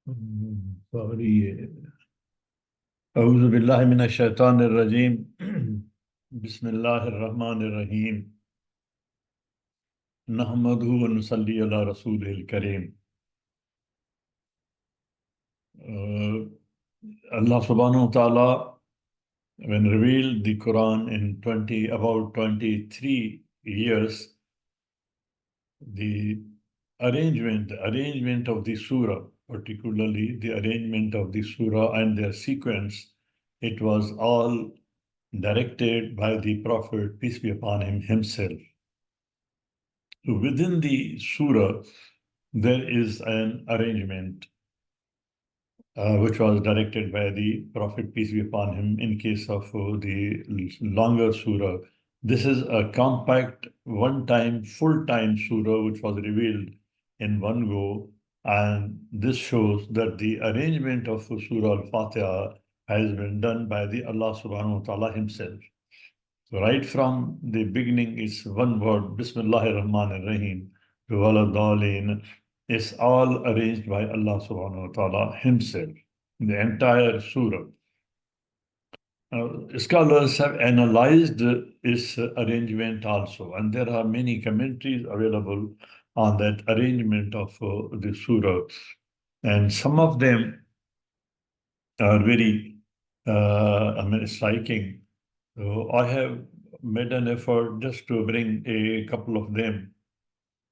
Sorry. أعوذ بالله من الشيطان الرجيم. بسم الله الرحمن الرحيم. نحمده ونصلي على رسوله الكريم. Allah subhanahu wa ta'ala, when revealed the Quran in about 23 years, the arrangement of the surah, particularly the arrangement of the surah and their sequence, it was all directed by the Prophet, peace be upon him, himself. So within the surah, there is an arrangement which was directed by the Prophet, peace be upon him, in case of the longer surah. This is a compact, one-time, full-time surah which was revealed in one go, and this shows that the arrangement of Surah Al-Fatiha has been done by the Allah subhanahu wa ta'ala himself. So right from the beginning is one word, Bismillahir Rahmanir Rahim, to Waladhalin, is all arranged by Allah subhanahu wa ta'ala himself, the entire surah. Scholars have analyzed this arrangement also, and there are many commentaries available on that arrangement of the surah. And some of them are very striking. So I have made an effort just to bring a couple of them.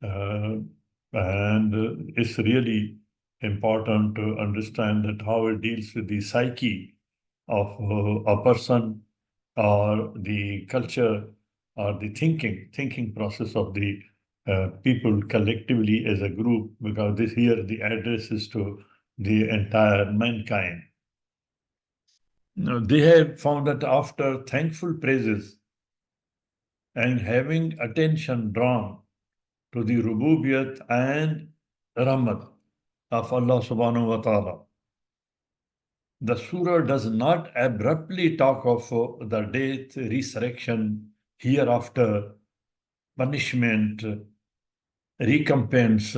And it's really important to understand that how it deals with the psyche of a person or the culture or the thinking process of the people collectively as a group, because this here the address is to the entire mankind. Now, they have found that after thankful praises and having attention drawn to the rububiyat and rahmat of Allah subhanahu wa ta'ala, the surah does not abruptly talk of the death, resurrection, hereafter, punishment, recompense,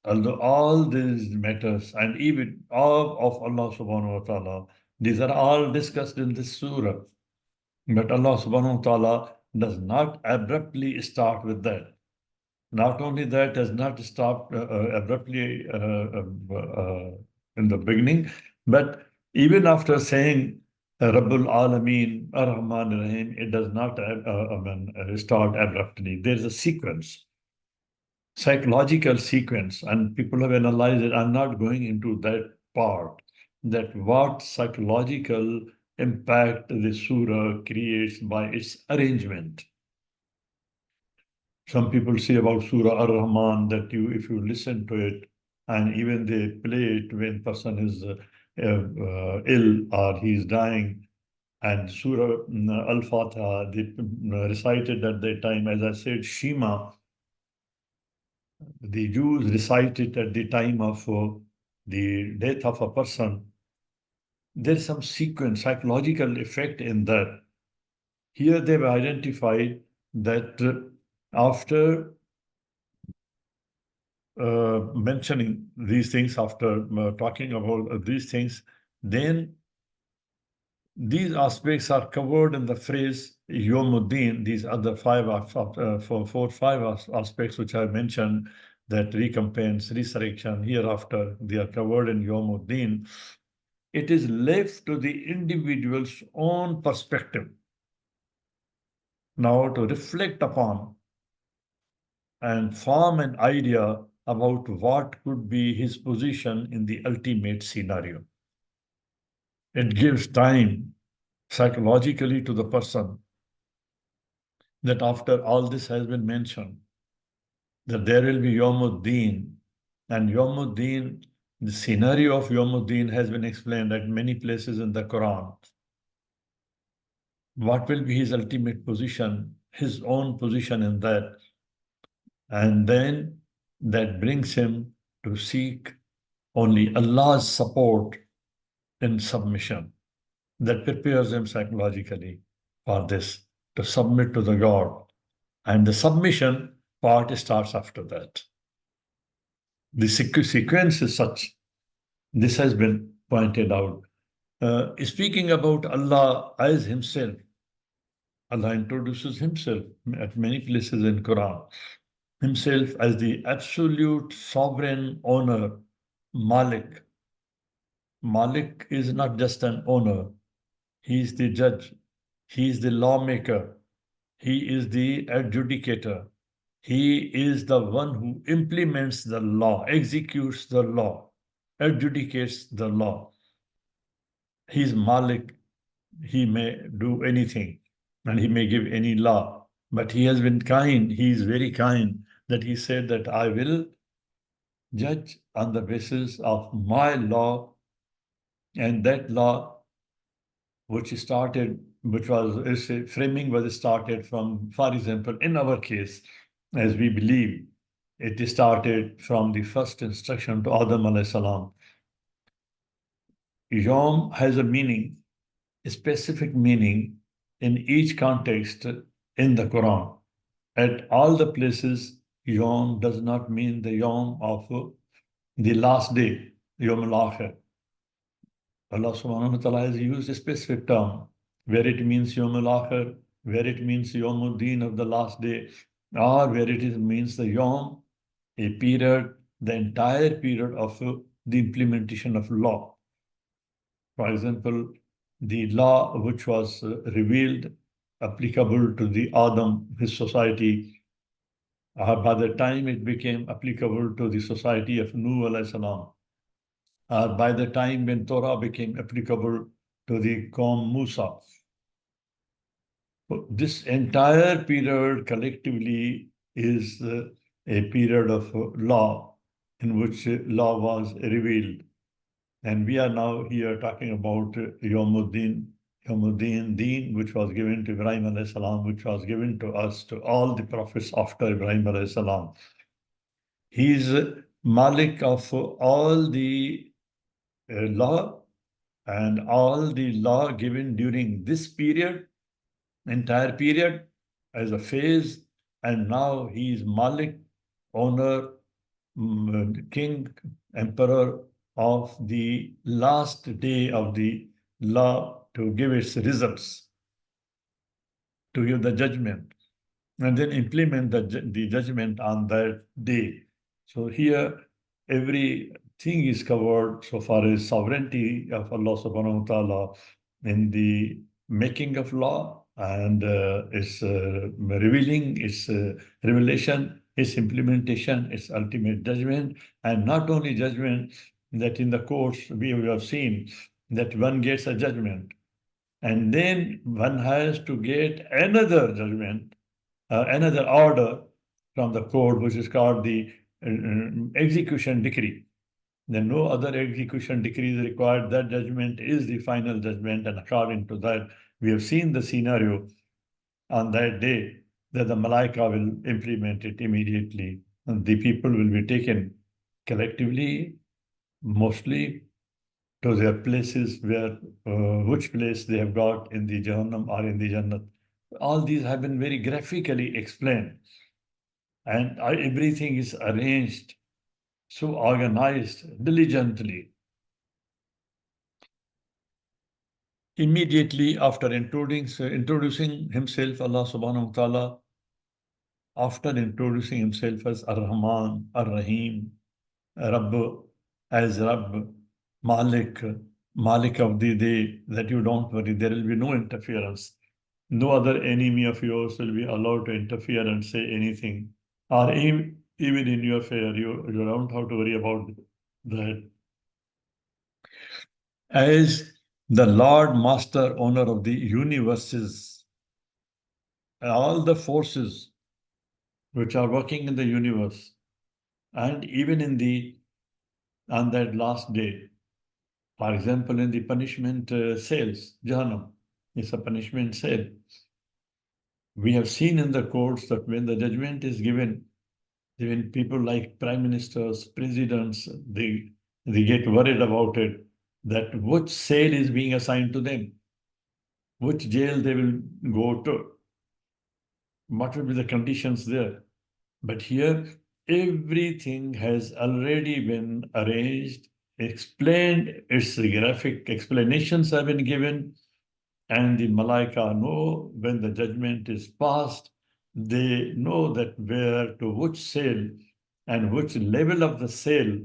although all these matters and even all of Allah subhanahu wa ta'ala, these are all discussed in this surah. But Allah subhanahu wa ta'ala does not abruptly start with that. Not only that, does not stop abruptly in the beginning, but even after saying Rabbul Alameen, Ar-Rahman Ar-Rahim, it does not start abruptly. There's a sequence, psychological sequence, and people have analyzed it. I'm not going into that part, that what psychological impact the surah creates by its arrangement. Some people say about Surah Ar-Rahman that if you listen to it, and even they play it when person is ill or he's dying, and Surah Al-Fatiha, they recited at that time, as I said, Shema, the Jews recited at the time of the death of a person. There's some sequence, psychological effect in that. Here they've identified that after mentioning these things, after talking about these things, then these aspects are covered in the phrase Yomuddin, these other five aspects which I mentioned, that recompense, resurrection, hereafter, they are covered in Yomuddin. It is left to the individual's own perspective now to reflect upon and form an idea about what could be his position in the ultimate scenario. It gives time psychologically to the person that after all this has been mentioned, that there will be Yawmuddin, and Yawmuddin, the scenario of Yawmuddin has been explained at many places in the Quran. What will be his ultimate position, his own position in that? And then that brings him to seek only Allah's support in submission. That prepares him psychologically for this, to submit to the God. And the submission part starts after that. The sequence is such This has been pointed out. Speaking about Allah as Himself, Allah introduces Himself at many places in Quran. Himself as the absolute sovereign owner, Malik. Malik is not just an owner, he is the judge, he is the lawmaker, he is the adjudicator, he is the one who implements the law, executes the law, adjudicates the law. He is Malik, he may do anything and he may give any law, but he has been kind, he is very kind that he said that I will judge on the basis of my law, and that law which framing was started from, for example, in our case, as we believe, it started from the first instruction to Adam alayhi salam. Yom has a meaning, a specific meaning in each context in the Quran. At all the places, Yom does not mean the Yom of the last day, Yom al-Akhir. Allah subhanahu wa ta'ala has used a specific term where it means Yom al-Akhir, where it means Yom al-Din of the last day, or where it means the Yom, a period, the entire period of the implementation of law. For example, the law which was revealed, applicable to the Adam, his society, by the time it became applicable to the society of Nuh alayhi salam, by the time when Torah became applicable to the Qawm Musa. This entire period collectively is a period of law in which law was revealed. And we are now here talking about Yawmuddin Deen, which was given to Ibrahim alayhi salam, which was given to us, to all the prophets after Ibrahim alayhi salam. He is Malik of all the law, and all the law given during this period, entire period, as a phase, and now he is Malik, owner, king, emperor of the last day of the law to give its results, to give the judgment, and then implement the judgment on that day. So here, everything is covered so far as sovereignty of Allah subhanahu wa ta'ala in the making of law and its revealing, its revelation, its implementation, its ultimate judgment, and not only judgment, that in the courts we have seen that one gets a judgment and then one has to get another judgment, another order from the court, which is called the execution decree. Then no other execution decree is required. That judgment is the final judgment, and according to that, we have seen the scenario on that day that the Malaika will implement it immediately. And the people will be taken collectively, mostly, to their places where, which place they have got in the Jahannam or in the Jannat. All these have been very graphically explained. And everything is arranged, so organized, diligently. Immediately after introducing himself, Allah subhanahu wa ta'ala, after introducing himself as Ar-Rahman, Ar-Rahim, Rabb, as Rabb, Malik, Malik of the day, that you don't worry, there will be no interference. No other enemy of yours will be allowed to interfere and say anything. Or even in your affair, you don't have to worry about that. As the Lord, Master, Owner of the universes, all the forces which are working in the universe, and even on that last day, for example, in the punishment cells, Jahannam is a punishment cell. We have seen in the courts that when the judgment is given, even people like prime ministers, presidents, they get worried about it, that which cell is being assigned to them, which jail they will go to, what will be the conditions there. But here, everything has already been arranged, explained, its graphic explanations have been given, and the Malaika know when the judgment is passed, they know that where to which cell and which level of the cell,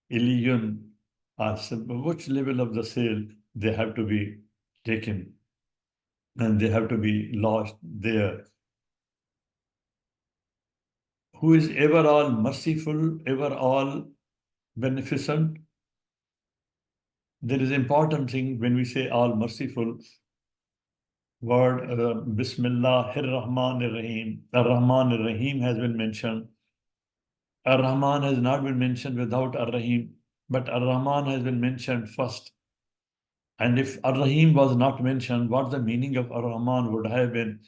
Ilion, which level of the cell they have to be taken and they have to be lodged there. Who is ever all merciful, ever all beneficent. There is important thing when we say all merciful. Word Bismillah Ar-Rahman Ar-Rahim. Ar-Rahman Ar-Rahim has been mentioned. Ar-Rahman has not been mentioned without Ar-Rahim, but Ar-Rahman has been mentioned first. And if Ar-Rahim was not mentioned, what the meaning of Ar-Rahman would have been.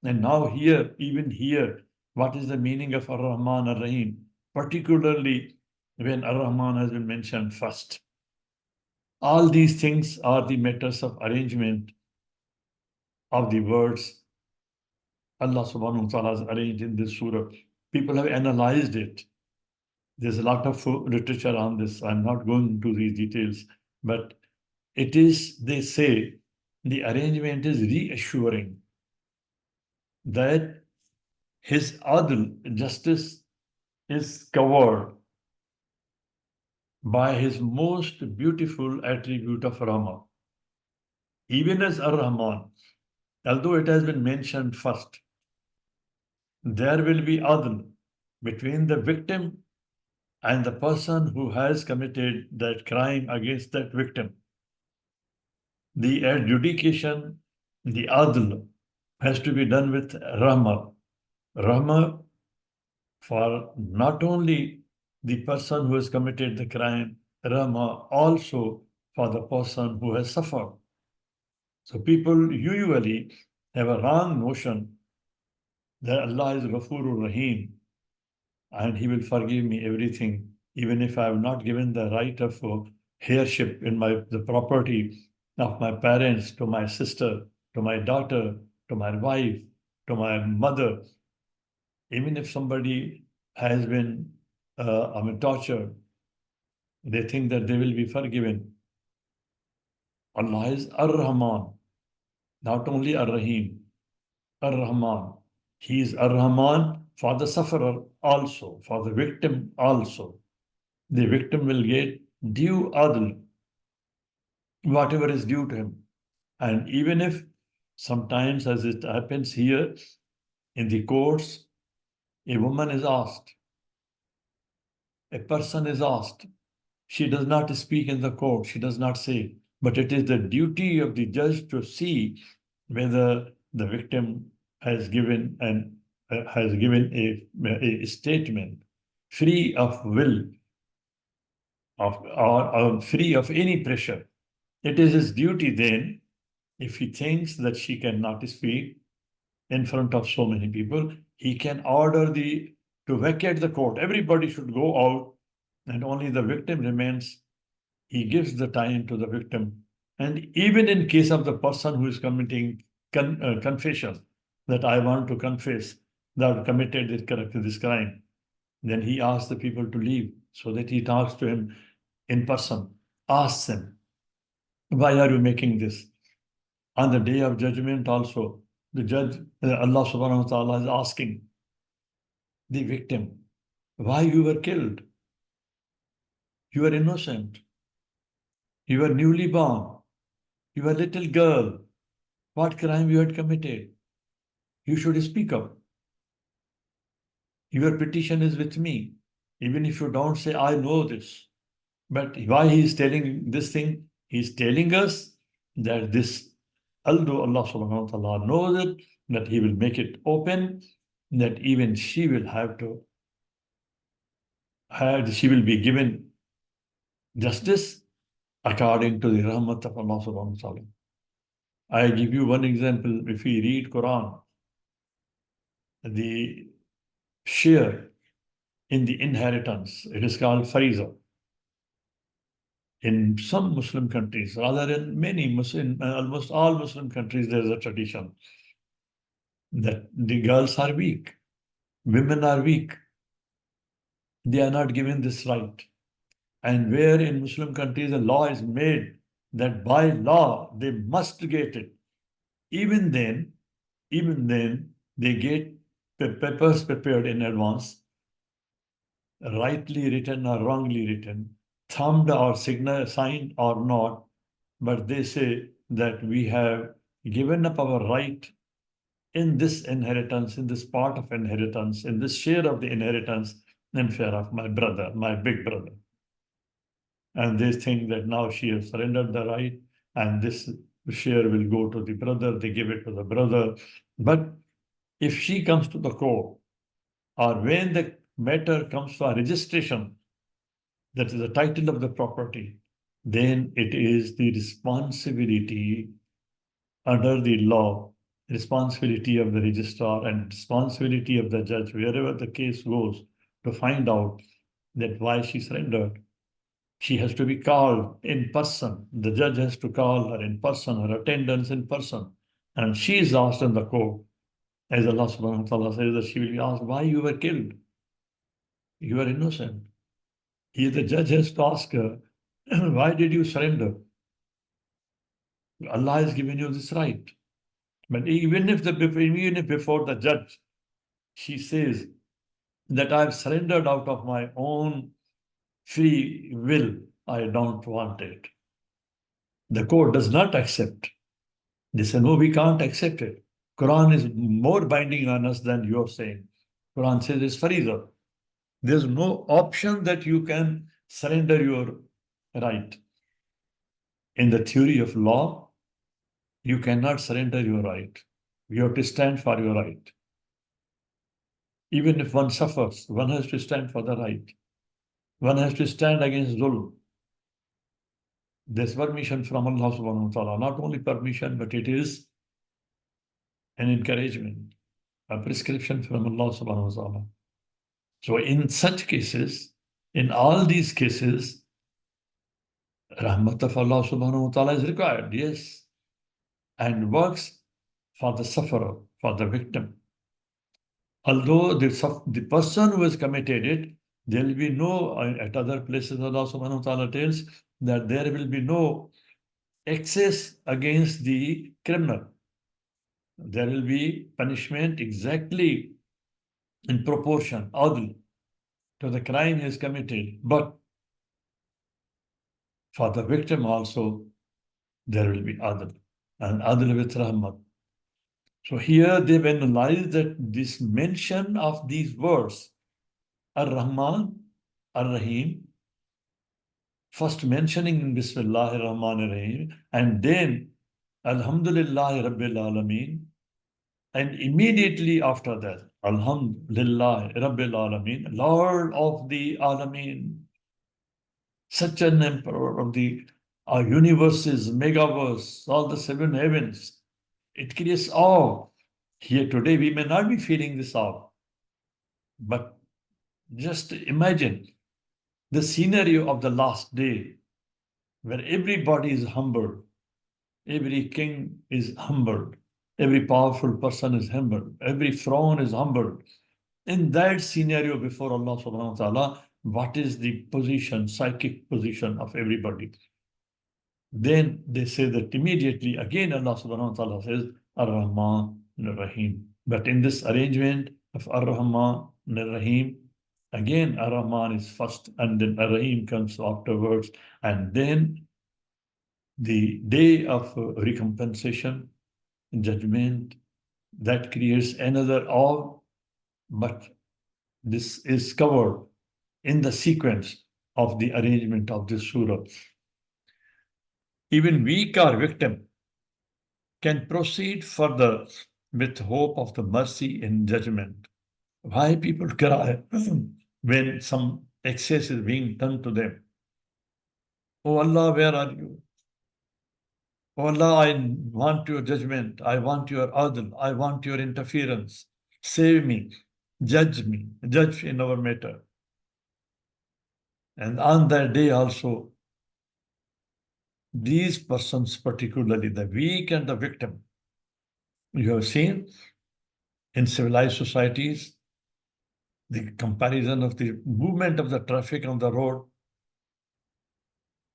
And now here, even here, what is the meaning of Ar-Rahman Ar-Rahim? Particularly when Ar-Rahman has been mentioned first. All these things are the matters of arrangement of the words Allah subhanahu wa ta'ala has arranged in this surah. People have analyzed it. There's a lot of literature on this. I'm not going into these details, but it is, they say, the arrangement is reassuring that his adl, justice, is covered by his most beautiful attribute of Rahma. Even as Ar-Rahman, although it has been mentioned first, there will be adl between the victim and the person who has committed that crime against that victim. The adjudication, the adl, has to be done with Rahma. Rahma for not only the person who has committed the crime, Rahma also for the person who has suffered. So people usually have a wrong notion that Allah is Ghafurur Rahim and He will forgive me everything, even if I have not given the right of heirship in the property of my parents, to my sister, to my daughter, to my wife, to my mother. Even if somebody has been tortured, they think that they will be forgiven. Allah is Ar-Rahman, not only Ar-Rahim, Ar-Rahman. He is Ar-Rahman for the sufferer also, for the victim also. The victim will get due adl, whatever is due to him. And even if sometimes, as it happens here in the courts, a woman is asked, a person is asked, she does not speak in the court, she does not say, but it is the duty of the judge to see whether the victim has given a statement free of will, or free of any pressure. It is his duty then, if he thinks that she cannot speak in front of so many people, he can order to vacate the court. Everybody should go out and only the victim remains. He gives the time to the victim. And even in case of the person who is committing confession, that I want to confess that I committed this crime, then he asks the people to leave so that he talks to him in person, asks him, why are you making this? On the day of judgment also, the judge, Allah subhanahu wa ta'ala is asking the victim, why you were killed? You are innocent. You were newly born. You were a little girl. What crime you had committed? You should speak up. Your petition is with me. Even if you don't say, I know this. But why he is telling this thing? He is telling us that this, although Allah subhanahu wa ta'ala knows it, that He will make it open, that even she will she will be given justice according to the rahmat of Allah subhanahu wa ta'ala. I give you one example. If we read Quran, the share in the inheritance, it is called fariza. In some Muslim countries, rather in many Muslim, almost all Muslim countries, there is a tradition that the girls are weak, women are weak. They are not given this right. And where in Muslim countries a law is made that by law they must get it, even then, they get papers prepared in advance, rightly written or wrongly written, thumbed or signed or not, but they say that we have given up our right in this inheritance, in this part of inheritance, in this share of the inheritance, in favor of my brother, my big brother. And they think that now she has surrendered the right and this share will go to the brother, they give it to the brother. But if she comes to the court, or when the matter comes for registration, that is the title of the property, then it is the responsibility under the law, responsibility of the registrar and responsibility of the judge, wherever the case goes, to find out that why she surrendered. She has to be called in person. The judge has to call her in person, her attendance in person. And she is asked in the court, as Allah subhanahu wa ta'ala says, that she will be asked why you were killed. You are innocent. Here the judge has to ask her, why did you surrender? Allah has given you this right. But even if before the judge, she says that I've surrendered out of my own free will, I don't want it. The court does not accept. They say, no, we can't accept it. Quran is more binding on us than you're saying. Quran says it's faridah. There's no option that you can surrender your right. In the theory of law, you cannot surrender your right. You have to stand for your right. Even if one suffers, one has to stand for the right. One has to stand against zulm. There's permission from Allah subhanahu wa ta'ala. Not only permission, but it is an encouragement, a prescription from Allah subhanahu wa ta'ala. So in such cases, in all these cases, rahmat of Allah subhanahu wa ta'ala is required, yes, and works for the sufferer, for the victim. Although the person who has committed it, there will be no, at other places Allah subhanahu wa ta'ala tells that there will be no excess against the criminal. There will be punishment exactly in proportion, adl, to the crime he has committed. But for the victim also, there will be adl, and adl with rahmat. So here they've analyzed that this mention of these words, Ar-Rahman, Ar-Rahim, first mentioning in Bismillahir Rahmanir Rahim, and then Alhamdulillah Rabbil Alameen, and immediately after that, Alhamdulillah Rabbil Alameen, Lord of the Alameen, such an emperor of the universes, megaverse, all the seven heavens. It creates awe. Here today, we may not be feeling this awe, but just imagine the scenario of the last day where everybody is humbled, every king is humbled, every powerful person is humbled, every throne is humbled. In that scenario before Allah subhanahu wa ta'ala, what is the position, psychic position of everybody? Then they say that immediately again Allah subhanahu wa ta'ala says, Ar-Rahman Ar-Rahim. But in this arrangement of Ar-Rahman Ar-Rahim, again Ar-Rahman is first and then Ar-Rahim comes afterwards. And then the day of recompensation, judgment, that creates another awe, but this is covered in the sequence of the arrangement of this surah. Even weak or victim can proceed further with hope of the mercy in judgment. Why people cry when some excess is being done to them? Oh Allah, where are you? Oh Allah, I want your judgment. I want your adl. I want your interference. Save me. Judge me. Judge in our matter. And on that day also, these persons, particularly the weak and the victim, you have seen in civilized societies, the comparison of the movement of the traffic on the road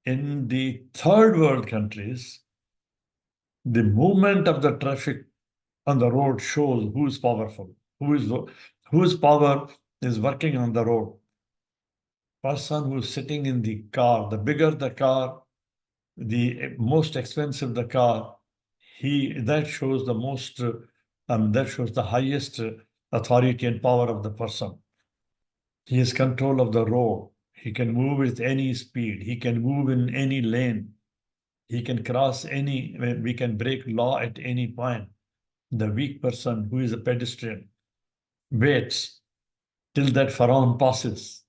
In the third world countries, the movement of the traffic on the road shows who is powerful, whose power is working on the road. Person who is sitting in the car, the bigger the car, the most expensive the car, that shows the most, that shows the highest authority and power of the person. He has control of the road. He can move with any speed. He can move in any lane. He can cross any, we can break law at any point. The weak person who is a pedestrian waits till that Pharaoh passes,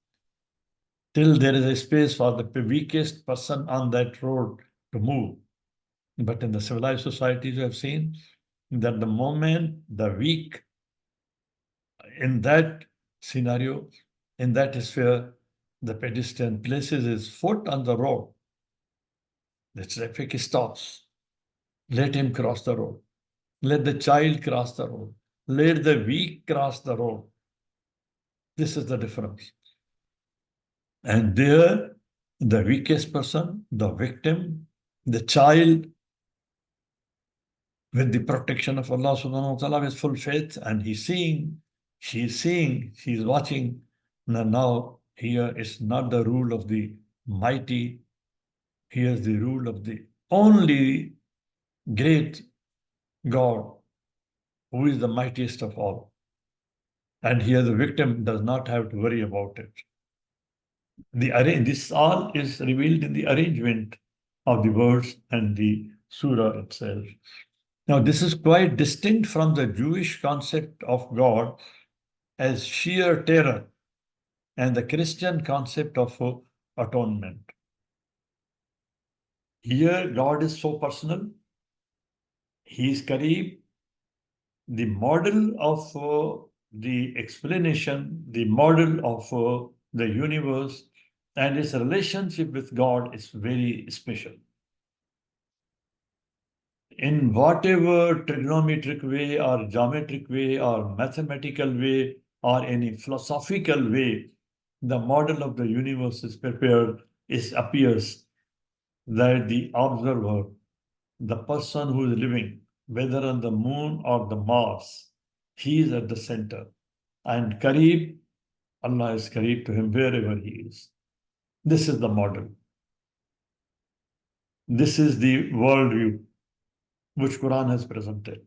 till there is a space for the weakest person on that road to move. But in the civilized societies, we have seen that the moment the weak in that scenario, in that sphere, the pedestrian places his foot on the road, the traffic stops. Let him cross the road. Let the child cross the road. Let the weak cross the road. This is the difference. And there, the weakest person, the victim, the child, with the protection of Allah subhanahu wa ta'ala, with full faith, and he's seeing, she's watching. Now, here is not the rule of the mighty, here is the rule of the only great God, who is the mightiest of all. And here the victim does not have to worry about it. This all is revealed in the arrangement of the words and the surah itself. Now, this is quite distinct from the Jewish concept of God as sheer terror and the Christian concept of atonement. Here, God is so personal. He is Kareem, the model of the explanation, the model of the universe, and his relationship with God is very special. In whatever trigonometric way or geometric way or mathematical way or any philosophical way, the model of the universe is prepared, appears that the observer, the person who is living, whether on the moon or the Mars, he is at the center. And Kareeb, Allah is Kareeb to him wherever he is. This is the model. This is the worldview which Quran has presented.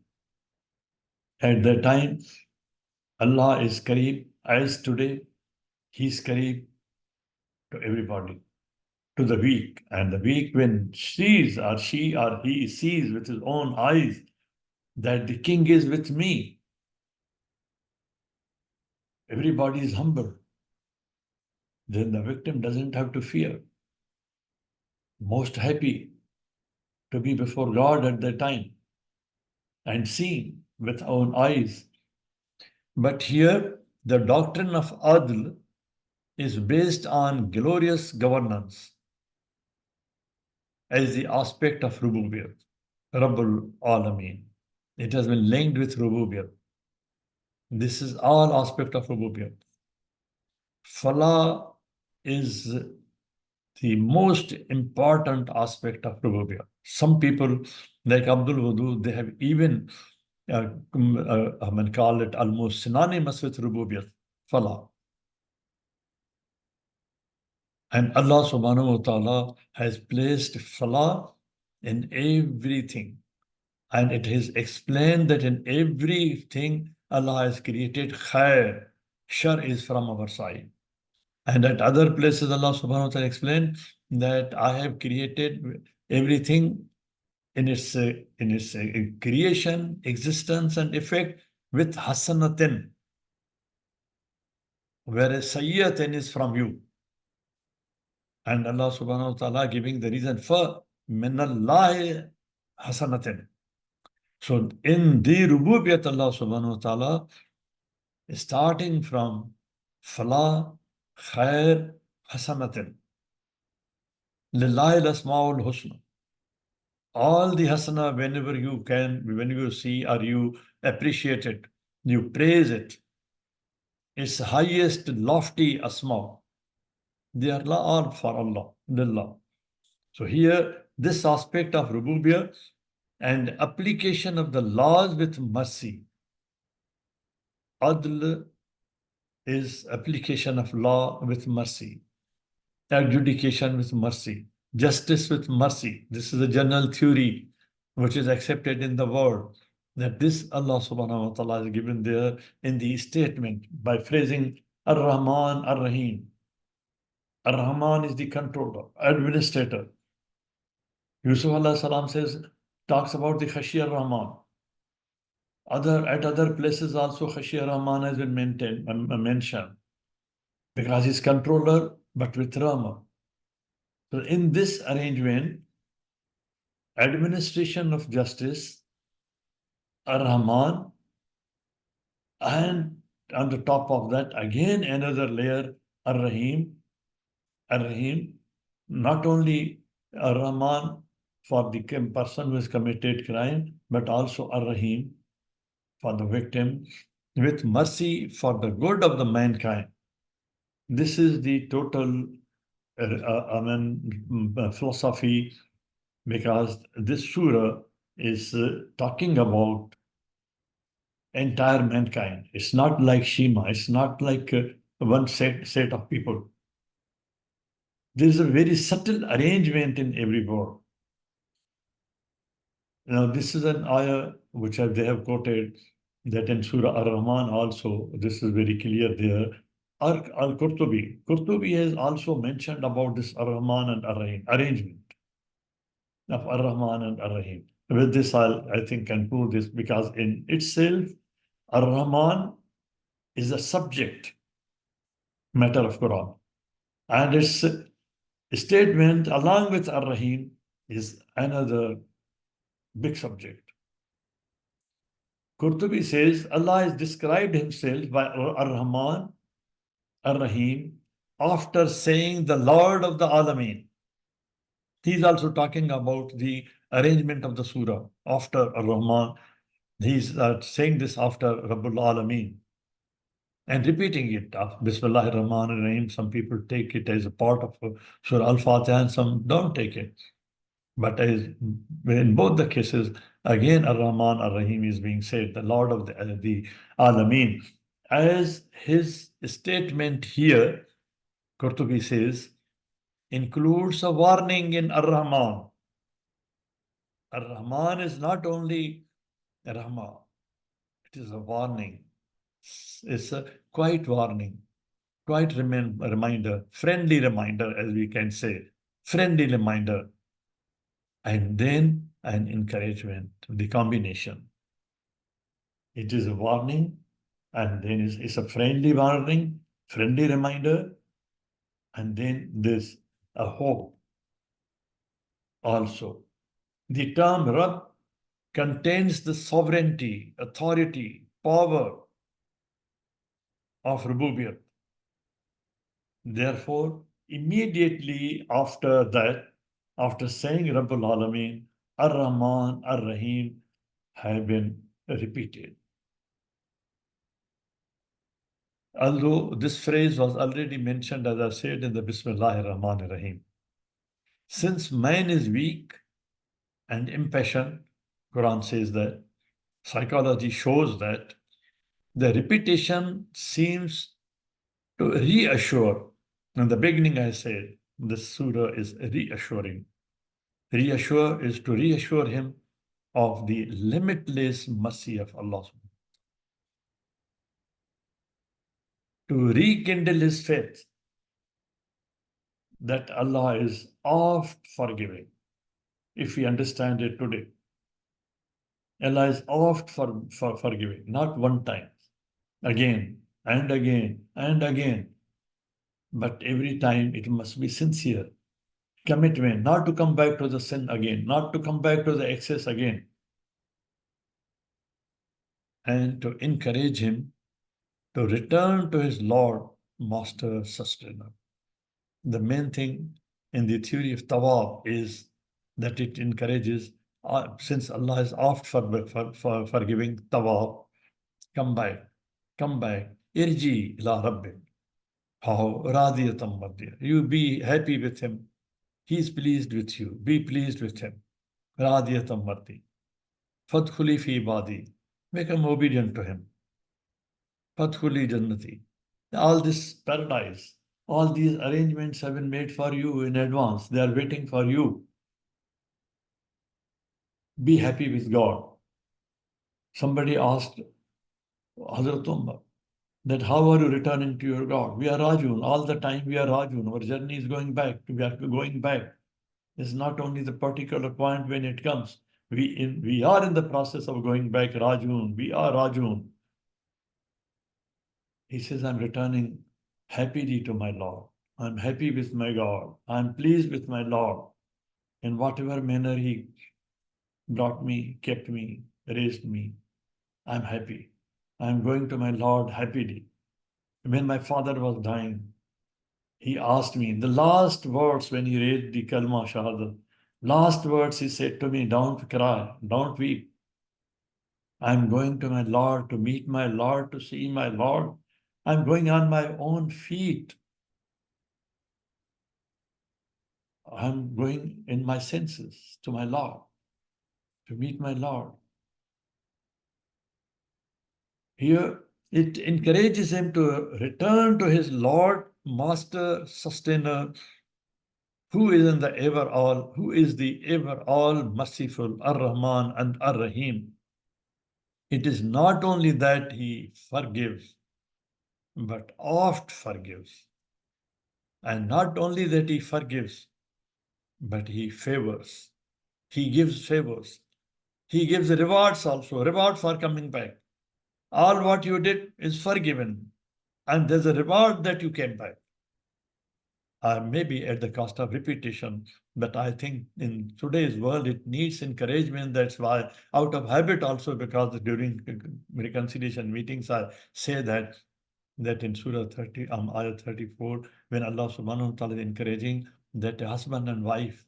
At that time, Allah is Kareeb, as today, He is Kareeb to everybody, to the weak. And the weak, when sees or she or he sees with his own eyes that the king is with me, everybody is humble. Then the victim doesn't have to fear. Most happy to be before God at that time and seeing with own eyes. But here, the doctrine of Adl is based on glorious governance as the aspect of Rububiyyah, Rabbul Alameen. It has been linked with Rububiyyah. This is all aspect of Rububiyyah. Falah is the most important aspect of Rububiyyah. Some people, like Abdul Wudu, they have even call it almost synonymous with Rububiyyah, Falah. And Allah subhanahu wa ta'ala has placed Falah in everything. And it is explained that in everything Allah has created khair. Shar is from our side. And at other places, Allah subhanahu wa ta'ala explained that I have created everything in its creation, existence, and effect with hasanatin, whereas sayyatin is from you. And Allah subhanahu wa ta'ala giving the reason for minallahi hasanatin. So in the rububiyyat, Allah subhanahu wa ta'ala, starting from falah, khair, hasanatin, lillahi al-asma'ul husna. All the hasana, whenever you can, when you see or you appreciate it, you praise it, its highest lofty asma. They are all for Allah, lillah. So here, this aspect of Rububiyyah and application of the laws with mercy. Adl is application of law with mercy, adjudication with mercy, justice with mercy. This is a general theory which is accepted in the world, that this Allah subhanahu wa ta'ala is given there in the statement by phrasing Ar-Rahman, Ar-Rahim. Ar-Rahman is the controller, administrator. Yusuf alayhi salam talks about the Khashiyar Rahman. At other places also Khashiyar Rahman has been mentioned because he's controller but with Rama. So in this arrangement, administration of justice, Ar-Rahman, and on the top of that, again another layer, Ar-Rahim. Ar-Rahim, not only Ar-Rahman for the person who has committed crime, but also Ar-Rahim for the victim, with mercy for the good of the mankind. This is the total philosophy, because this surah is talking about entire mankind. It's not like Shema. It's not like one set of people. There is a very subtle arrangement in every word. Now, this is an ayah which they have quoted, that in Surah Ar-Rahman also, this is very clear there. Qurtubi has also mentioned about this Ar-Rahman and Ar-Rahim, arrangement of Ar-Rahman and Ar-Rahim. With this, I think conclude this, because in itself, Ar-Rahman is a subject matter of Quran. And its statement along with Ar-Rahim is another big subject. Qurtubi says Allah has described himself by Ar-Rahman, Ar-Rahim, after saying the Lord of the Alameen. He's also talking about the arrangement of the surah after Ar-Rahman. He's saying this after Rabbul Alameen and repeating it. Bismillahir Rahmanir Rahim. Some people take it as a part of Surah Al-Fatiha and some don't take it. But in both the cases, again, Ar-Rahman, Ar-Rahim is being said, the Lord of the Alameen. As his statement here, Qurtubi says, includes a warning in Ar-Rahman. Ar-Rahman is not only Rahma, it is a warning. It's a quite warning, quite reminder, friendly reminder, as we can say, friendly reminder. And then an encouragement, the combination. It is a warning, and then it's a friendly warning, friendly reminder, and then there's a hope also. The term Rabb contains the sovereignty, authority, power of Rububiyyah. Therefore, immediately after that, after saying Rabbul Alameen, Ar-Rahman, Ar-Rahim have been repeated. Although this phrase was already mentioned, as I said, in the Bismillahir Rahmanir Rahim. Since man is weak and impatient, Quran says that, psychology shows that the repetition seems to reassure. In the beginning, I said, this surah is reassuring. Reassure is to reassure him of the limitless mercy of Allah. To rekindle his faith that Allah is oft forgiving. If we understand it today, Allah is oft forgiving, not one time, again and again and again. But every time it must be sincere commitment, not to come back to the sin again, not to come back to the excess again, and to encourage him to return to his Lord, Master, Sustainer. The main thing in the theory of tawab is that it encourages, since Allah is oft forgiving, tawab, come back, irji ila rabbik, how radiyatan mardiya. You be happy with him, He is pleased with you. Be pleased with him. Radiyatan mardi. Fadkhuli fi ibadi. Become obedient to him. Fadkhuli jannati. All this paradise, all these arrangements have been made for you in advance. They are waiting for you. Be happy with God. Somebody asked Hazrat Umar that how are you returning to your God? We are Rajun. All the time we are Rajun. Our journey is going back. We are going back. It's not only the particular point when it comes. We are in the process of going back Rajun. We are Rajun. He says, I'm returning happily to my Lord. I'm happy with my God. I'm pleased with my Lord. In whatever manner He brought me, kept me, raised me, I'm happy. I'm going to my Lord happily. When my father was dying, he asked me, the last words when he read the Kalma Shahadat, last words he said to me, don't cry, don't weep. I'm going to my Lord, to meet my Lord, to see my Lord. I'm going on my own feet. I'm going in my senses to my Lord, to meet my Lord. Here, it encourages him to return to his Lord, Master, Sustainer, who is in the ever all, who is the ever all merciful, Ar-Rahman and Ar-Rahim. It is not only that he forgives, but oft forgives. And not only that he forgives, but he favors. He gives favors. He gives rewards also, reward for coming back. All what you did is forgiven. And there's a reward that you came back. Maybe at the cost of repetition, but I think in today's world it needs encouragement. That's why, out of habit also, because during reconciliation meetings I say that in Surah 30, Ayah 34, when Allah subhanahu wa ta'ala is encouraging that a husband and wife,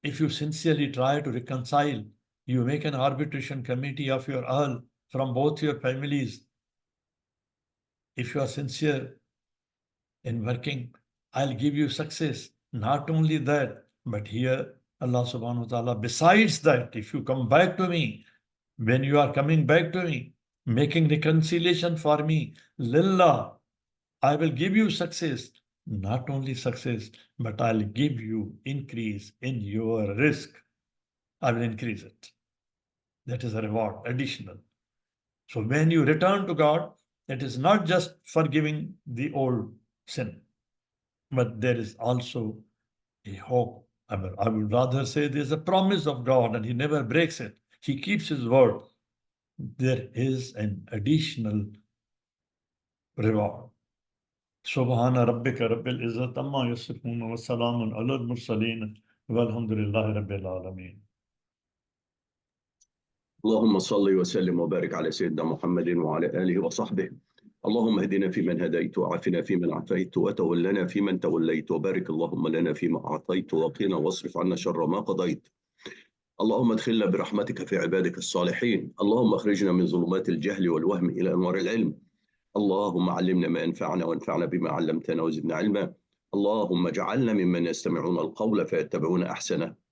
if you sincerely try to reconcile, you make an arbitration committee of your ahl from both your families. If you are sincere in working, I'll give you success. Not only that, but here Allah subhanahu wa ta'ala, besides that, if you come back to me, when you are coming back to me, making reconciliation for me, lillah, I will give you success. Not only success, but I'll give you increase in your risk. I will increase it. That is a reward, additional. So when you return to God, it is not just forgiving the old sin, but there is also a hope. I would rather say there's a promise of God and He never breaks it. He keeps His word. There is an additional reward. Subhana rabbika rabbil izzat amma yasifun wa salamun ala al-mursaleen walhamdulillahi rabbil alameen. اللهم صل وسلم وبارك على سيدنا محمد وعلى آله وصحبه. اللهم اهدنا فيمن هديت وعافنا فيمن عافيت وتولنا فيمن توليت وبارك اللهم لنا فيما أعطيت وقنا واصرف عنا شر ما قضيت. اللهم ادخلنا برحمتك في عبادك الصالحين. اللهم اخرجنا من ظلمات الجهل والوهم إلى أنوار العلم. اللهم علمنا ما ينفعنا وانفعنا بما علمتنا وزدنا علما. اللهم اجعلنا ممن يستمعون القول فيتبعون أحسنه.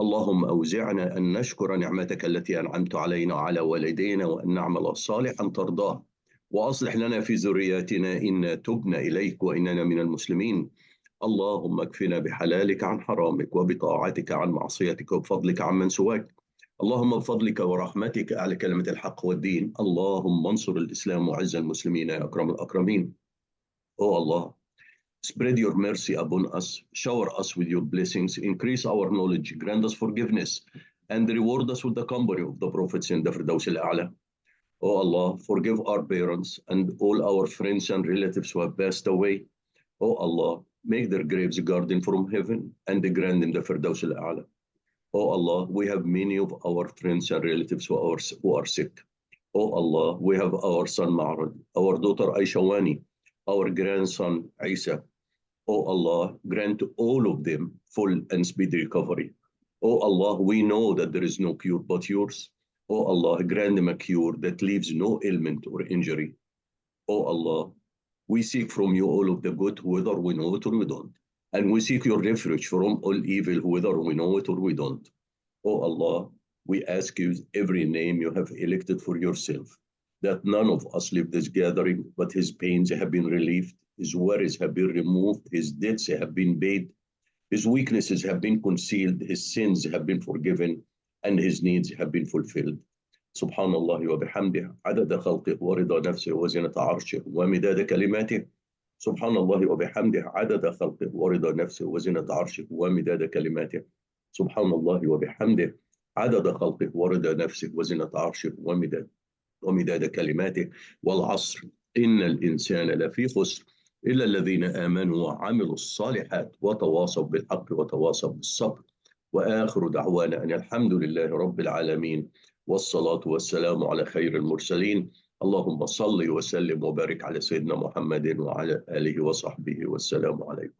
اللهم أوزعنا أن نشكر نعمتك التي أنعمت علينا وعلى والدينا وأن نعمل صالحا ترضاه وأصلح لنا في ذرياتنا إنا تبنا إليك وإننا من المسلمين. اللهم اكفنا بحلالك عن حرامك وبطاعتك عن معصيتك وبفضلك عن من سواك. اللهم بفضلك ورحمتك أعلى كلمة الحق والدين. اللهم انصر الإسلام وعز المسلمين يا أكرم الأكرمين. Oh Allah, spread your mercy upon us, shower us with your blessings, increase our knowledge, grant us forgiveness, and reward us with the company of the prophets in the Firdaus al-A'la. Oh Allah, forgive our parents and all our friends and relatives who have passed away. Oh Allah, make their graves a garden from heaven and grant them the Firdaus al-A'la. Oh Allah, we have many of our friends and relatives who are sick. Oh Allah, we have our son Ma'rad, our daughter Aisha Wani, our grandson Isa. Oh Allah, grant all of them full and speedy recovery. Oh Allah, we know that there is no cure but yours. Oh Allah, grant them a cure that leaves no ailment or injury. Oh Allah, we seek from you all of the good, whether we know it or we don't. And we seek your refuge from all evil, whether we know it or we don't. O Allah, we ask you every name you have elected for yourself, that none of us leave this gathering, but his pains have been relieved, his worries have been removed, his debts have been paid, his weaknesses have been concealed, his sins have been forgiven, and his needs have been fulfilled. سبحان الله وبحمده عدد خلقه ورضا نفسه وزنة عرشه ومداد كلماته. سبحان الله وبحمده عدد خلقه ورضا نفسه وزنة عرشه ومداد كلماته. سبحان الله وبحمده عدد خلقه ورضا نفسه وزنة عرشه ومداد كلماته. والعصر إن الإنسان لفي خسر إلا الذين آمنوا وعملوا الصالحات وتواصوا بالحق وتواصوا بالصبر. وآخر دعوانا أن الحمد لله رب العالمين، والصلاة والسلام على خير المرسلين. اللهم صل وسلم وبارك على سيدنا محمد وعلى آله وصحبه والسلام عليكم.